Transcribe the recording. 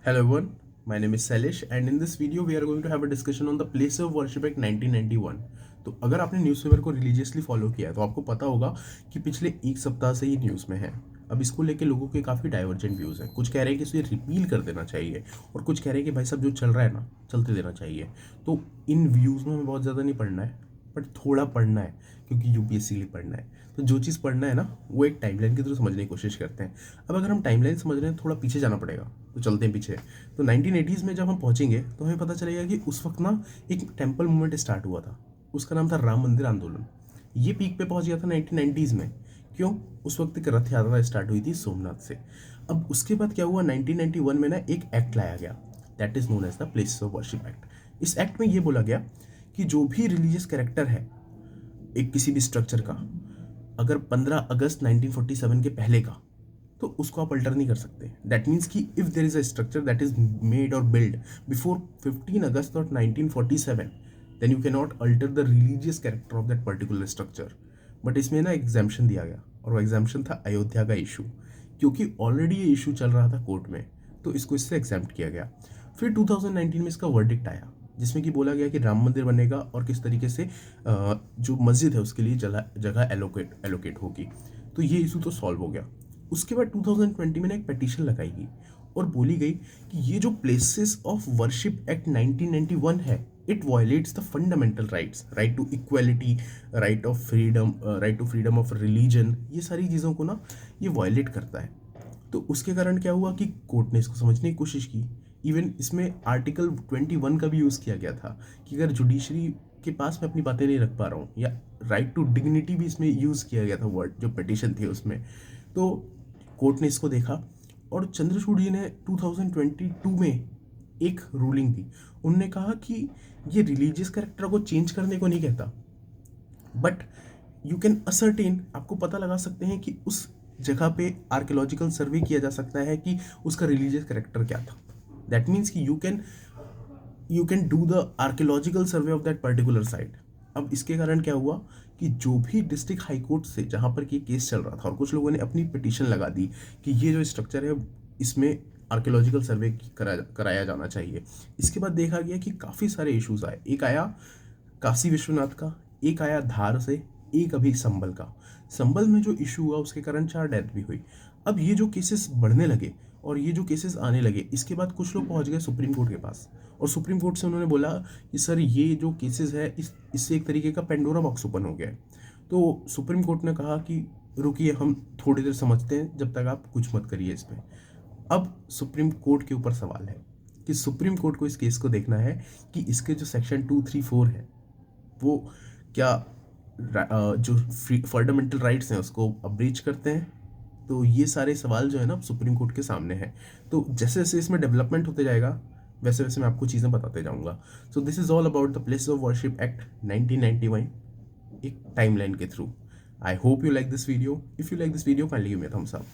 Hello everyone, my name is Salish and in this video we are going to have a discussion on the Place of Worship Act 1991। तो अगर आपने newspaper को religiously follow किया है तो आपको पता होगा कि पिछले एक सप्ताह से ये न्यूज़ में है। अब इसको लेके लोगों के काफ़ी डाइवर्जेंट व्यूज़ हैं। कुछ कह रहे हैं कि इसे रिपील कर देना चाहिए और कुछ कह रहे हैं कि भाई साहब जो चल रहा है ना चलते देना चाहिए। तो इन व्यूज़ में हमें बहुत ज़्यादा नहीं पढ़ना है, बट थोड़ा पढ़ना है क्योंकि यूपीएससी के लिए पढ़ना है। तो जो चीज़ पढ़ना है ना वो एक टाइमलाइन के थ्रू समझने की कोशिश करते हैं। अब अगर हम टाइमलाइन समझ रहे हैं थोड़ा पीछे जाना पड़ेगा, तो चलते हैं पीछे। तो 1980s में जब हम पहुंचेंगे तो हमें पता चलेगा कि उस वक्त ना एक टेम्पल मूवमेंट स्टार्ट हुआ था। उसका नाम था राम मंदिर आंदोलन। ये पीक पे पहुंच गया था 1990s में। क्यों? उस वक्त एक रथ यात्रा स्टार्ट हुई थी सोमनाथ से। अब उसके बाद क्या हुआ, 1991 में ना एक एक्ट लाया गया, that is known as the place of worship act. इस एक्ट में ये बोला गया कि जो भी रिलीजियस कैरेक्टर है एक किसी भी स्ट्रक्चर का, अगर 15 अगस्त 1947 के पहले का, तो उसको आप अल्टर नहीं कर सकते। दैट मीन्स कि if there is a structure that is made और बिल्ड बिफोर 15 अगस्त और 1947, then you can not alter the religious character of that particular structure. But इसमें ना एग्जाम्पशन दिया गया और वो एग्जाम्पशन था अयोध्या का इशू, क्योंकि ऑलरेडी ये इशू चल रहा था कोर्ट में, तो इसको इससे एग्जाम्प्ट किया गया। फिर 2019 में इसका वर्डिक्ट आया जिसमें कि बोला गया कि राम मंदिर बनेगा और किस तरीके से जो मस्जिद है उसके लिए जगह एलोकेट होगी। तो ये इशू तो सॉल्व हो गया। उसके बाद 2020 में ना एक पिटीशन लगाई गई और बोली गई कि ये जो प्लेसेस ऑफ वर्शिप एक्ट 1991 है, it violates the fundamental rights, right to equality, right of freedom, right to freedom of religion, ये सारी चीज़ों को ना ये वायलेट करता है। तो उसके कारण क्या हुआ कि कोर्ट ने इसको समझने की कोशिश की। इवन इसमें आर्टिकल 21 का भी यूज़ किया गया था कि अगर जुडिशरी के पास मैं अपनी बातें नहीं रख पा रहा हूँ, या राइट टू डिग्निटी भी इसमें यूज़ किया गया था वर्ड, जो पिटीशन थी उसमें। तो कोर्ट ने इसको देखा और चंद्रचूड़ जी ने 2022 में एक रूलिंग दी। उन्होंने कहा कि ये रिलीजियस कैरेक्टर को चेंज करने को नहीं कहता, बट यू कैन असर्टेन, आपको पता लगा सकते हैं कि उस जगह पे आर्कियोलॉजिकल सर्वे किया जा सकता है कि उसका रिलीजियस कैरेक्टर क्या था। दैट मीन्स कि you can do the archaeological survey of that particular site. अब इसके कारण क्या हुआ कि जो भी डिस्ट्रिक्ट हाई कोर्ट से जहाँ पर ये केस चल रहा था और कुछ लोगों ने अपनी पिटीशन लगा दी कि ये जो स्ट्रक्चर है इसमें आर्कियोलॉजिकल सर्वे कराया जाना चाहिए। इसके बाद देखा गया कि काफ़ी सारे इश्यूज आए। एक आया काशी विश्वनाथ का, एक आया धार से, एक अभी संभल का। संभल में जो इशू हुआ उसके कारण 4 डेथ भी हुई। अब ये जो केसेस बढ़ने लगे और ये जो केसेस आने लगे, इसके बाद कुछ लोग पहुंच गए सुप्रीम कोर्ट के पास और सुप्रीम कोर्ट से उन्होंने बोला कि सर ये जो केसेस है इससे एक तरीके का पेंडोरा बॉक्स ओपन हो गया है। तो सुप्रीम कोर्ट ने कहा कि रुकिए, हम थोड़ी देर समझते हैं, जब तक आप कुछ मत करिए इस पर। अब सुप्रीम कोर्ट के ऊपर सवाल है कि सुप्रीम कोर्ट को इस केस को देखना है कि इसके जो सेक्शन 234 है वो क्या जो फंडामेंटल राइट्स हैं उसको ब्रीच करते हैं। तो ये सारे सवाल जो है ना सुप्रीम कोर्ट के सामने है। तो जैसे जैसे इसमें डेवलपमेंट होते जाएगा वैसे वैसे मैं आपको चीज़ें बताते जाऊंगा। So this is all about the place of worship act 1991 एक टाइमलाइन के through. I hope you like this video. If you like this video kindly give me a thumbs up.